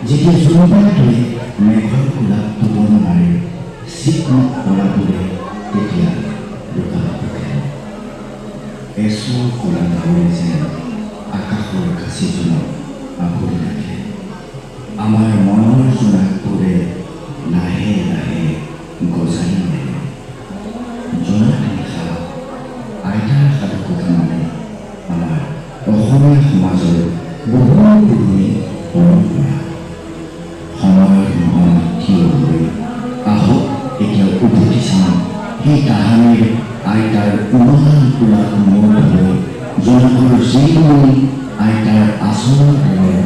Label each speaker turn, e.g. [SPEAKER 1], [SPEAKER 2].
[SPEAKER 1] যেতিয়া জোনবাইটোৱে মেঘৰ কোলাত টোপনি মাৰে চিকমিক তৰাবোৰে তেতিয়া দোকানত পঠে এচৰ কলা ডাৱৰে যেন আকাশৰ কাছিজনক আৱৰি ৰাখে আমাৰ মনৰ জোনাকবোৰে লাহে লাহে গজালি মেলে জোনাক নিশা আইতাৰ সাধু কথা মানে আমাৰ অসমীয়া সমাজৰ বহু পুৰণি পৰম্পৰা সময়ৰ মন থিয় হৈ আহক এতিয়া উভতি চাওঁ সেই তাহানিৰ আইতাৰ উমলান কোলাত মূৰ ধৰি জোনাকৰ যিকোনো আইতাৰ আচৰণৰ দৰে